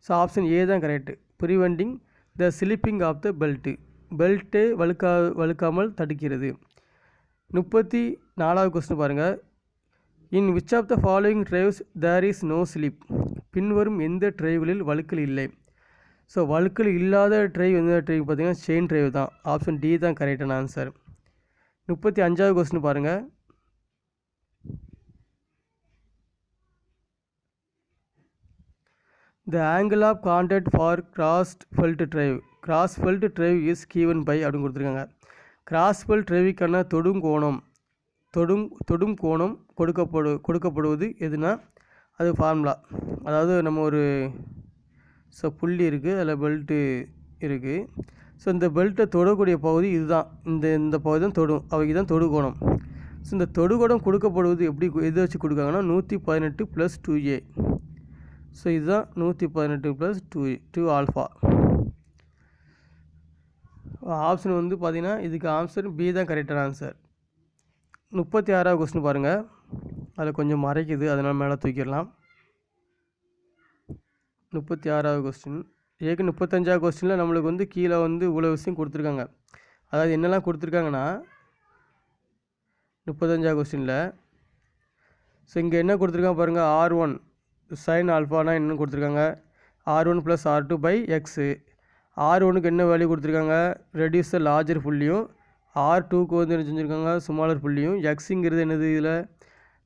ஸோ ஆப்ஷன் ஏ தான் correct. Preventing the slipping of the belt வழுக்காமல் தடுக்கிறது. 34வது கொஸ்டின் பாருங்கள். In which of the following drives there is no slip. பின்வரும் எந்த ட்ரைவ்களில் வழுக்கல் இல்லை. ஸோ வழுக்கல் இல்லாத ட்ரைவ் எந்த ட்ரைவ் பார்த்தீங்கன்னா செயின் ட்ரைவ் தான். ஆப்ஷன் டி தான் கரெக்டான ஆன்சர். 35வது கொஸ்டின் பாருங்கள். The angle of contact for cross belt drive is given by அப்படின்னு கொடுத்துருக்காங்க. கிராஸ்ஃபெல்ட் ட்ரைவுக்கான தொடும் கோணம் கொடுக்கப்படுவது எதுனா அது ஃபார்முலா. அதாவது நம்ம ஒரு புள்ளி இருக்குது, அதில் பெல்ட்டு இருக்குது. ஸோ இந்த பெல்ட்டை தொடக்கூடிய பகுதி இதுதான். இந்த பகுதி தான் இதுதான் தொடுகோணம். ஸோ இந்த தொடுகோணம் கொடுக்கப்படுவது எதை வச்சு கொடுக்காங்கன்னா 118 + 2a. ஸோ இதுதான் 118 + 2 ஆல்ஃபா. ஆப்ஷன் வந்து பார்த்திங்கன்னா இதுக்கு ஆன்சர் பி தான் கரெக்டான ஆன்சர். 36வது கொஸ்டின் பாருங்கள். அதில் கொஞ்சம் மறைக்குது, அதனால் மேலே தூக்கிடலாம். 36வது கொஸ்டின். 35வது கொஸ்டினில் நம்மளுக்கு வந்து கீழே வந்து இவ்வளோ விஷயம் கொடுத்துருக்காங்க. அதாவது என்னெல்லாம் கொடுத்துருக்காங்கன்னா 35வது கொஸ்டினில் ஸோ இங்கே என்ன கொடுத்துருக்காங்க பாருங்கள். R1 sin ஆல்ஃபானா என்னென்னு கொடுத்துருக்காங்க. R1 + R2/x. R1க்கு என்ன வேல்யூ கொடுத்துருக்காங்க, ரெடியூஸ் த லார்ஜர் புள்ளியும், R2க்கு வந்து என்ன செஞ்சுருக்காங்க, ஸ்மாலர் புள்ளியும். எக்ஸுங்கிறது என்னது, இதில்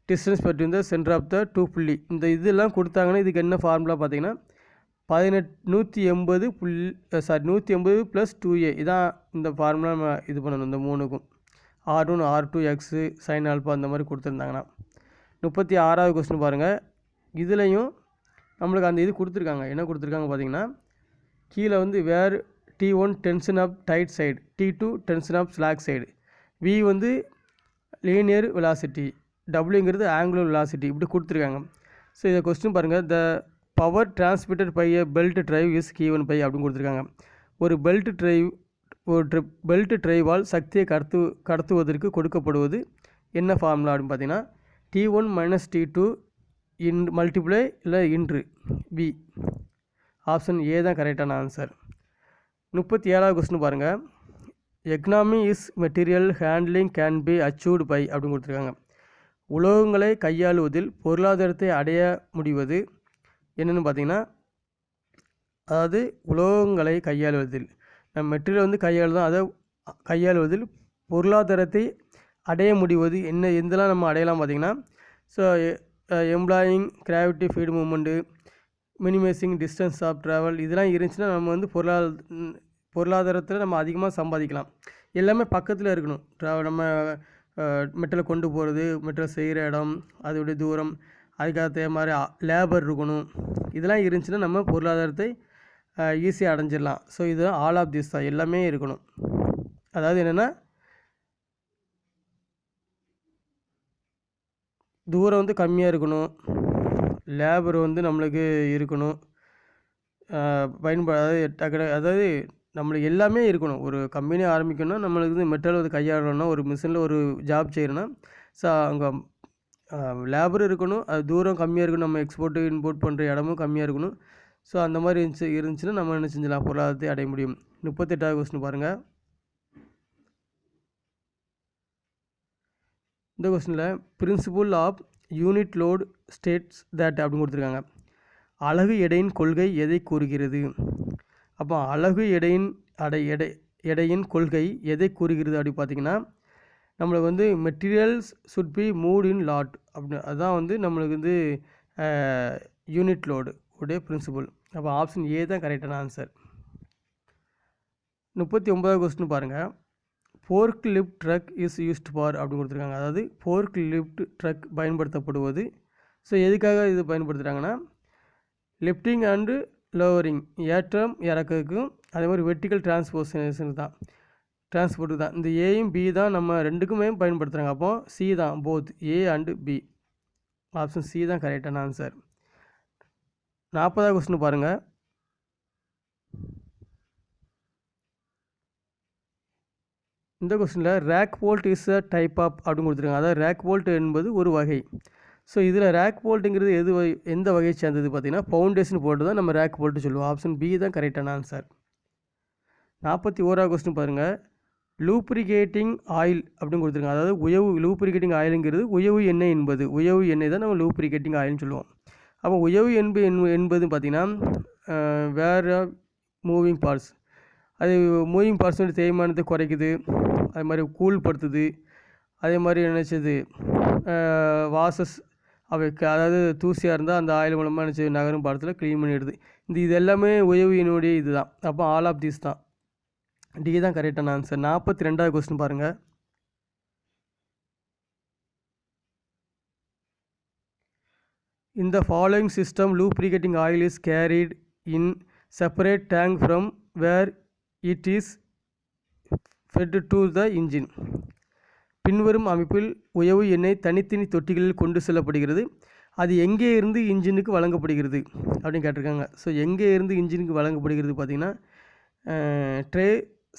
distance between the centre of the 2 புள்ளி. இந்த இதெல்லாம் கொடுத்தாங்கன்னா இதுக்கு என்ன ஃபார்முலா பார்த்தீங்கன்னா 180 + 2a. இதான் இந்த ஃபார்முலா நம்ம இது பண்ணணும். இந்த மூணுக்கும் R1 R2 x sin alpha அந்த மாதிரி கொடுத்துருந்தாங்கன்னா. 36வது கொஸ்டின் பாருங்கள். இதுலேயும் நம்மளுக்கு அந்த இது கொடுத்துருக்காங்க. என்ன கொடுத்துருக்காங்க பார்த்தீங்கன்னா கீழே வந்து where T1 tension of tight side, T2 tension of slack side, V வந்து லீனியர் வெலாசிட்டி, Wங்கிறது ஆங்குலர் வெலாசிட்டி இப்படி கொடுத்துருக்காங்க. ஸோ இதை கொஸ்டின் பாருங்கள். The power transmitted by a belt drive is given by அப்படின்னு கொடுத்துருக்காங்க. ஒரு பெல்ட் ட்ரைவால் சக்தியை கடத்துவதற்கு கொடுக்கப்படுவது என்ன ஃபார்முலா அப்படின்னு பார்த்தீங்கன்னா T1 - T2 மல்டிப்ளை இல்லை இன்ட்ரு V. ஆப்ஷன் ஏ தான் கரெக்டான ஆன்சர். 37வது கொஸ்டின் பாருங்கள். Economy is material handling can be achieved by அப்படின்னு கொடுத்துருக்காங்க. உலோகங்களை கையாளுவதில் பொருளாதாரத்தை அடைய முடிவது என்னென்னு பார்த்தீங்கன்னா, அதாவது உலோகங்களை கையாளுவதில் நம்ம மெட்டீரியல் வந்து கையாளுதான், அதை கையாளுவதில் பொருளாதாரத்தை அடைய முடிவது எந்தெல்லாம் நம்ம அடையலாம் பார்த்தீங்கன்னா, so employing gravity field moment, minimising distance of travel, இதெல்லாம் இருந்துச்சுன்னா நம்ம வந்து பொருளாதாரத்தில் நம்ம அதிகமாக சம்பாதிக்கலாம். எல்லாமே பக்கத்தில் இருக்கணும். நம்ம மெட்டலை கொண்டு போகிறது, மெட்டலை செய்கிற இடம், அதோடைய தூரம், அதுக்காக மாதிரி லேபர் இருக்கணும். இதெல்லாம் இருந்துச்சுன்னா நம்ம பொருளாதாரத்தை ஈஸியாக அடைஞ்சிடலாம். ஸோ இது ஆல் ஆஃப் திஸ் தான், எல்லாமே இருக்கணும். அதாவது என்னென்னா தூரம் வந்து கம்மியாக இருக்கணும், லேபர் வந்து நம்மளுக்கு இருக்கணும், அதாவது நம்மளுக்கு எல்லாமே இருக்கணும். ஒரு கம்பெனி ஆரம்பிக்கணும்னா நம்மளுக்கு வந்து மெட்டல் வந்து கையாளணும்னா, ஒரு மிஷினில் ஒரு ஜாப் செய்யணும்னா, அங்கே லேபர் இருக்கணும். அது தூரம் கம்மியாக இருக்கணும். நம்ம எக்ஸ்போர்ட்டு, இம்போர்ட் பண்ணுற இடமும் கம்மியாக இருக்கணும். ஸோ அந்த மாதிரி இருந்துச்சுன்னா நம்ம என்ன செஞ்சிடலாம், பொருளாதாரத்தை அடைய முடியும். 38வது கொஸ்டின் பாருங்கள். இந்த கொஸ்டினில் principle of unit load states that அப்படின்னு கொடுத்துருக்காங்க. அலகு எடையின் கொள்கை எதை கூறுகிறது? அப்போ அலகு எடையின் கொள்கை எதை கூறுகிறது அப்படி பார்த்தீங்கன்னா, நம்மளுக்கு வந்து materials should be moved in lot அப்படின்னு, அதுதான் வந்து நம்மளுக்கு வந்து யூனிட் லோடு உடைய பிரின்சிபல். அப்போ ஆப்ஷன் ஏ தான் கரெக்டான ஆன்சர். 39வது கொஸ்டின் பாருங்கள். Fork lift truck is used for அப்படின்னு கொடுத்துருக்காங்க. அதாவது ஃபோர்க் லிஃப்ட் ட்ரக் பயன்படுத்தப்படுவது. ஸோ எதுக்காக இது பயன்படுத்துகிறாங்கன்னா, லிஃப்டிங் அண்டு லோவரிங், ஏற்றம் இறக்குக்கும், அதே மாதிரி வெர்டிக்கல் டிரான்ஸ்போர்ட்டேஷன் தான், டிரான்ஸ்போர்ட்டு தான். இந்த ஏயும் பி தான் நம்ம ரெண்டுக்குமே பயன்படுத்துகிறாங்க. அப்போ சி தான், both A and B. Option C தான் கரெக்டான ஆன்சர். 40வது கொஸ்டின் பாருங்கள். இந்த கொஸ்டினில் rake bolt is a type of அப்படின்னு கொடுத்துருக்காங்க. அதாவது ரேக் போல்ட் என்பது ஒரு வகை. ஸோ இதில் ரேக் போல்ட்டுங்கிறது எந்த வகையை சேர்ந்தது பார்த்தீங்கன்னா, ஃபவுண்டேஷன் போல்ட்டு தான் நம்ம ரேக் போல்ட்டு சொல்லுவோம். ஆப்ஷன் பி தான் கரெக்டான ஆன்சர். 41வது கொஸ்டின் பாருங்கள். லூப்ரிகேட்டிங் ஆயில் அப்படின்னு கொடுத்துருக்காங்க. அதாவது உயவு லூப்ரிகேட்டிங் ஆயிலுங்கிறது உயவு எண்ணெய் என்பது. உயவு எண்ணெய் தான் நம்ம லூப்ரிகேட்டிங் ஆயில்னு சொல்லுவோம். அப்போ உயவு என்பது பார்த்திங்கன்னா வேறு மூவிங் பார்ட்ஸ், அது மூவிங் பார்ட்ஸ் வந்து தேய்மானத்தை குறைக்குது, அது மாதிரி கூல்படுத்துது, அதே மாதிரி நினச்சது வாசஸ் அதாவது தூசியாக இருந்தால் அந்த ஆயில் மூலமாக நினச்சி நகரும் பாடத்தில் க்ளீன் பண்ணிடுது. இது எல்லாமே உயவியினுடைய இது தான். அப்போ ஆல் ஆஃப் தீஸ் தான், டி தான் கரெக்டான ஆன்சர். 42வது கொஸ்டின் பாருங்கள். இந்த following system lubricating oil is carried in separate tank from where it is fed to the engine. பின்வரும் அமைப்பில் உயவு எண்ணெய் தனித்தனி தொட்டிகளில் கொண்டு செல்லப்படுகிறது. அது எங்கே இருந்து இன்ஜினுக்கு வழங்கப்படுகிறது அப்படின்னு கேட்டிருக்காங்க. ஸோ எங்கே இருந்து இன்ஜினுக்கு வழங்கப்படுகிறது பார்த்திங்கன்னா, ட்ரே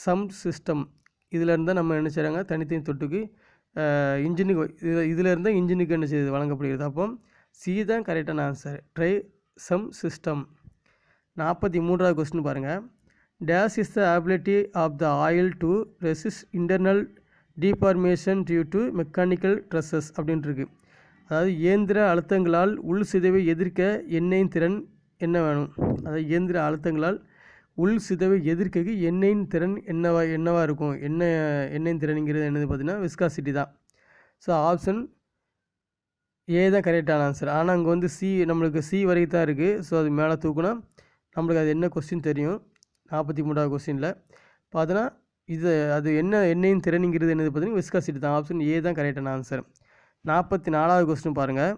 சம் சிஸ்டம் இதில் இருந்தால் நம்ம என்ன செய்கிறாங்க, தனித்தனி தொட்டுக்கு இன்ஜினுக்கு இதில் இருந்தால் இன்ஜினுக்கு என்ன செய்யுது, வழங்கப்படுகிறது. அப்போ சி தான் கரெக்டான ஆன்சர், ட்ரே சம் சிஸ்டம். 43வது கொஸ்டின் பாருங்கள். Dash is the ability of the oil to resist internal deformation due to mechanical stresses அப்படின்ட்டுருக்கு. அதாவது இயந்திர அழுத்தங்களால் உள் சிதைவை எதிர்க்க எண்ணெயின் திறன் என்ன வேணும்? அதாவது இயந்திர அழுத்தங்களால் உள் சிதைவை எதிர்க்க எண்ணெயின் திறன் என்னவாக இருக்கும்? எண்ணெயின் திறனுங்கிறது என்னது பார்த்தீங்கன்னா விஸ்காசிட்டி தான். ஸோ ஆப்ஷன் ஏ தான் கரெக்டான ஆன்சர். ஆனால் அங்கே வந்து நம்மளுக்கு சி வரைக்கும் தான் இருக்குது. ஸோ அது மேலே தூக்குனா நம்மளுக்கு அது என்ன கொஸ்டின் தெரியும். 43வது கொஸ்டினில் பார்த்தோன்னா அது எண்ணெயின் திறனுங்கிறது என்னது பார்த்தீங்கன்னா விஸ்காசிட்டி தான். ஆப்ஷன் ஏ தான் கரெக்டான ஆன்சர். 44வது கொஸ்டின் பாருங்கள்.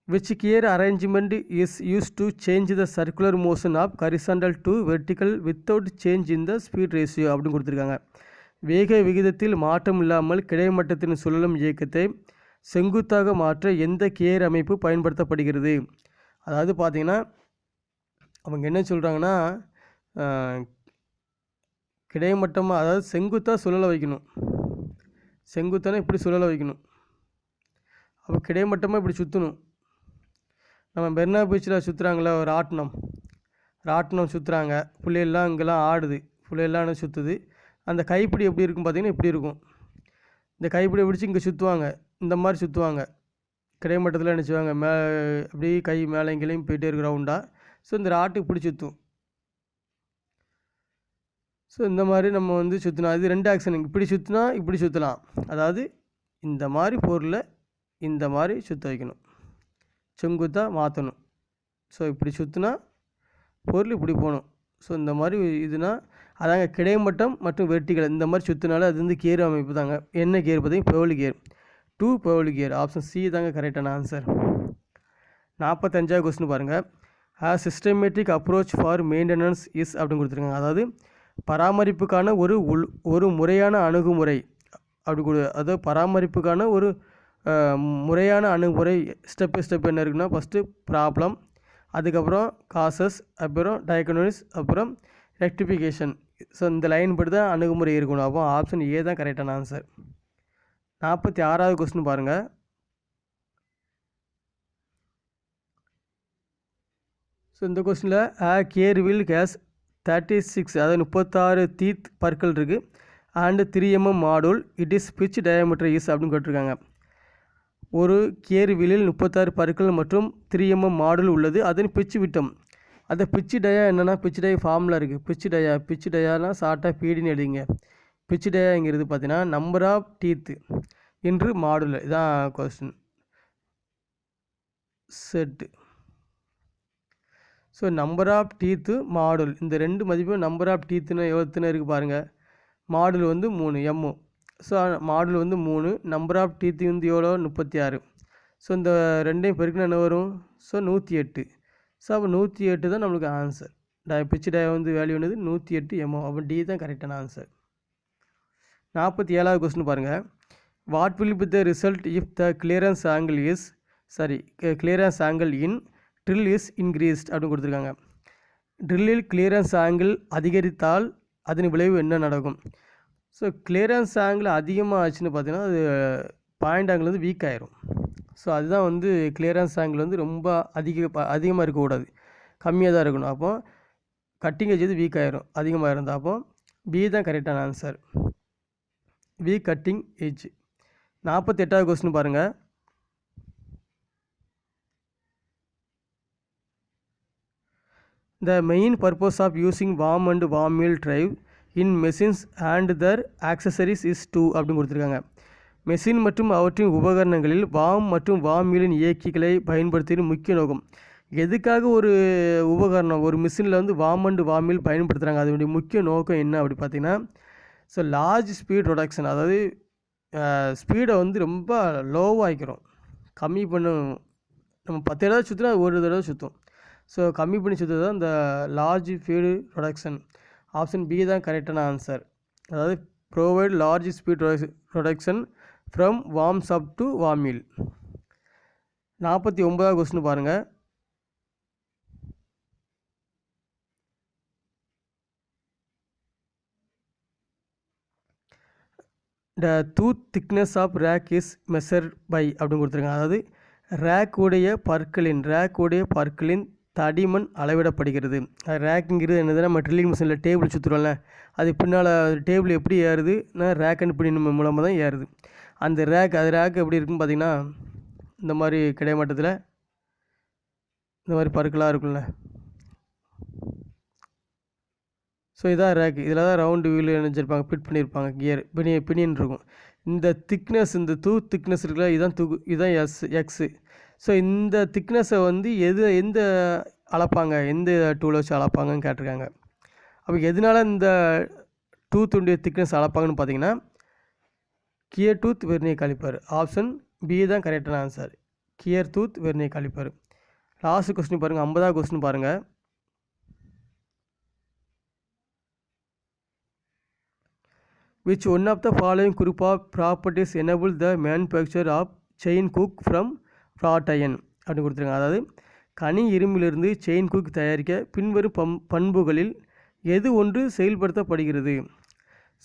Which gear arrangement is used to change the circular motion of horizontal to vertical without change in the speed ratio அப்படின்னு கொடுத்துருக்காங்க. வேக விகிதத்தில் மாற்றம் இல்லாமல் கிடைமட்டத்தின் சுழலும் இயக்கத்தை செங்குத்தாக மாற்ற எந்த கியர் அமைப்பு பயன்படுத்தப்படுகிறது? அதாவது பார்த்திங்கன்னா அவங்க என்ன சொல்கிறாங்கன்னா, கிடைமட்டமாக அதாவது செங்குத்தாக சுழல வைக்கணும். செங்குத்தான இப்படி சுழல வைக்கணும். அப்போ கிடைமட்டமாக இப்படி சுற்றணும். நம்ம மெரினா பீச்சில் சுற்றுறாங்களே ஒரு ராட்டினம் சுற்றுறாங்க, புள்ளையெல்லாம் இங்கெல்லாம் ஆடுது, புள்ளையெல்லாம் சுற்றுது. அந்த கைப்பிடி எப்படி இருக்கும் பார்த்திங்கன்னா இப்படி இருக்கும். இந்த கைப்பிடி பிடிச்சி இங்கே சுற்றுவாங்க, இந்த மாதிரி சுற்றுவாங்க. கிடைமட்டத்தில் என்ன செய்வாங்க, அப்படியே கை மேலே இங்கேயும் போயிட்டே இருக்கிற ரவுண்டாக. ஸோ இந்த ராட்டுக்கு இப்படி சுற்றும். ஸோ இந்த மாதிரி நம்ம வந்து சுற்றினா இது 2 ஆக்ஷன். இப்படி சுற்றினா இப்படி சுற்றலாம். அதாவது இந்த மாதிரி பொருளை இந்த மாதிரி சுற்ற வைக்கணும், செங்குத்தாக மாற்றணும். ஸோ இப்படி சுற்றினா பொருள் இப்படி போகணும். ஸோ இந்த மாதிரி இதுனா அதாங்க கிடைமட்டம் மற்றும் வெர்டிகல் இந்த மாதிரி சுற்றினால அது வந்து கியர் அமைப்பு தாங்க. என்ன கியர் பார்த்தீங்கன்னா பெவலி கியர், 2 பெவலி கியர். ஆப்ஷன் சி தாங்க கரெக்டான ஆன்சர். 45வது கொஸ்டின் பாருங்கள். Systematic approach for maintenance is அப்படின்னு கொடுத்துருக்காங்க. அதாவது பராமரிப்புக்கான ஒரு முறையான அணுகுமுறை அதாவது பராமரிப்புக்கான ஒரு முறையான அணுகுமுறை ஸ்டெப் பை ஸ்டெப் என்ன இருக்குன்னா, ஃபஸ்ட்டு ப்ராப்ளம், அதுக்கப்புறம் காசஸ், அப்புறம் டயக்னோசிஸ், அப்புறம் ரெக்டிஃபிகேஷன். ஸோ இந்த லைன் படி தான் அணுகுமுறை இருக்கணும். அப்போ ஆப்ஷன் ஏ தான் கரெக்டான ஆன்சர். 46வது கொஸ்டின் பாருங்கள். ஸோ இந்த கொஸ்டினில் கேர்வில் கேஸ் 36, அதாவது 36 டீத் பற்கள் இருக்குது. And 3 mm module, it is pitch diameter is அப்படின்னு கேட்டிருக்காங்க. ஒரு கேர்விலில் 36 பற்கள் மற்றும் 3 mm மாடூல் உள்ளது. அதன் பிச்சு விட்டம், அந்த பிச்சு டயா என்னென்னா, பிச்சு டயா ஃபார்முலா இருக்குது. பிச்சு டயாலாம் ஷார்ட்டாக பீடின்னு எழுதிங்க. பிச்சு டயாங்கிறது பார்த்தீங்கன்னா number of teeth into module. இதான் question set. So number of teeth module, இந்த ரெண்டு மதிப்பும் நம்பர் ஆஃப் டீத்துன்னு எவ்வளோத்துன்னு இருக்குது பாருங்கள். மாடூல் வந்து 3 எம்மு. ஸோ மாடூல் வந்து 3, நம்பர் ஆஃப் டீத்து வந்து எவ்வளோ 36. ஸோ இந்த ரெண்டையும் பெருக்கினா என்ன வரும்? ஸோ 108. ஸோ அப்போ 108 தான் நம்மளுக்கு ஆன்சர். பிச்சு டயா வந்து வேல்யூ என்னது 108 எம்ஓ. அப்போ டி தான் கரெக்டான ஆன்சர். 47வது கொஸ்டின் பாருங்கள். What will be the result if the clearance angle in drill is increased அப்படின்னு கொடுத்துருக்காங்க. ட்ரில்லில் கிளியரன்ஸ் ஆங்கிள் அதிகரித்தால் அதன் விளைவு என்ன நடக்கும்? ஸோ கிளியரன்ஸ் ஆங்கிள் அதிகமாக ஆச்சுன்னு பார்த்தீங்கன்னா அது பாயிண்ட் ஆங்கிள் வந்து வீக் ஆயிரும். ஸோ அதுதான் வந்து கிளியரன்ஸ் ஆங்கிள் வந்து ரொம்ப அதிகமாக இருக்கக்கூடாது, கம்மியாக தான் இருக்கணும். அப்போ கட்டிங் எஜ் வந்து வீக் ஆயிரும், அதிகமாக இருந்தால். அப்போ பி தான் கரெக்டான ஆன்சர், வி கட்டிங் எஜ். 48வது கொஸ்டின் பாருங்கள். The main purpose of using worm and worm wheel drive in machines and their accessories is to அப்படின்னு கொடுத்துருக்காங்க. மெஷின் மற்றும் அவற்றின் உபகரணங்களில் வாம் மற்றும் வாம் வீலின் இயக்கிகளை பயன்படுத்தின முக்கிய நோக்கம். எதுக்காக ஒரு உபகரணம், ஒரு மிஷினில் வந்து வாம் அண்ட் வாம் வீல் பயன்படுத்துகிறாங்க, அதனுடைய முக்கிய நோக்கம் என்ன அப்படி பார்த்தீங்கன்னா, ஸோ லார்ஜ் ஸ்பீட் ரிடக்ஷன், அதாவது ஸ்பீடை வந்து ரொம்ப லோவாகிக்கிறோம், கம்மி பண்ணும். நம்ம 10 தடவை சுற்றினா ஒரு தடவை சுற்றும். ஸோ கம்மி பண்ணி சுற்றுறது தான் இந்த large speed reduction. Option B தான் கரெக்டான ஆன்சர். அதாவது provide large speed reduction from worms up to worm wheel. 49வது கொஸ்டின் பாருங்கள். The tooth thickness of rack is measure by அப்படின்னு கொடுத்துருக்காங்க. அதாவது ரேக்குடைய பற்களின் தடிமன் அளவிடப்படுகிறது. ரேக்குங்கிறது என்னதுன்னா, நம்ம ட்ரில்லிங் மிஷினில் டேபிள் சுற்றுறோம்ல, அது பின்னால் டேபிள் எப்படி ஏறுதுன்னா ரேக் அண்ட் பின் மூலமாக தான் ஏறுது. அந்த ரேக் எப்படி இருக்குன்னு பார்த்தீங்கன்னா, இந்த மாதிரி கிடைமட்டத்தில் இந்த மாதிரி பற்களாக இருக்குல்ல. ஸோ இதான் ரேக்கு. இதில் தான் ரவுண்டு வீல் நினைச்சிருப்பாங்க, ஃபிட் பண்ணியிருப்பாங்க, கியர் பினியன் இருக்கும். இந்த திக்னஸ், இந்த திக்னஸ் இருக்குல்ல, இதுதான் எக்ஸு. ஸோ இந்த திக்னஸை வந்து எந்த அளப்பாங்க, எந்த டூலை வச்சு அளப்பாங்கன்னு கேட்டிருக்காங்க. அப்போ எதனால இந்த டூத்துடைய திக்னஸ் அளப்பாங்கன்னு பார்த்தீங்கன்னா, gear tooth vernier caliper. Option B தான் கரெக்டான answer, gear tooth vernier caliper. Last question பாருங்கள், 50வது கொஸ்டின் பாருங்கள். Which one of the following group of properties enable the manufacture of chain hook from wrought iron அப்படின்னு கொடுத்துருக்காங்க. அதாவது கனி இரும்பிலிருந்து chain cook தயாரிக்க பின்வரும் பண்புகளில் எது ஒன்று செயல்படுத்தப்படுகிறது?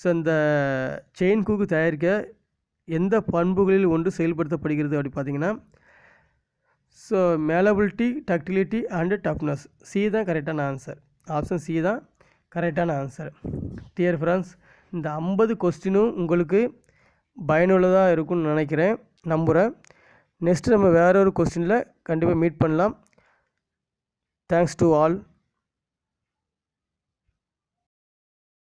ஸோ இந்த செயின் குக் தயாரிக்க எந்த பண்புகளில் ஒன்று செயல்படுத்தப்படுகிறது அப்படி பார்த்தீங்கன்னா, so malleability, ductility and toughness. C தான் கரெக்டான ஆன்சர். ஆப்ஷன் சி தான் கரெக்டான ஆன்சர். டியர் ஃப்ரெண்ட்ஸ், இந்த 50 கொஸ்டினும் உங்களுக்கு பயனுள்ளதாக இருக்கும்னு நினைக்கிறேன், நம்புகிறேன். நெக்ஸ்ட்டு நம்ம வேற ஒரு கொஸ்டினில் கண்டிப்பாக மீட் பண்ணலாம். Thanks to all.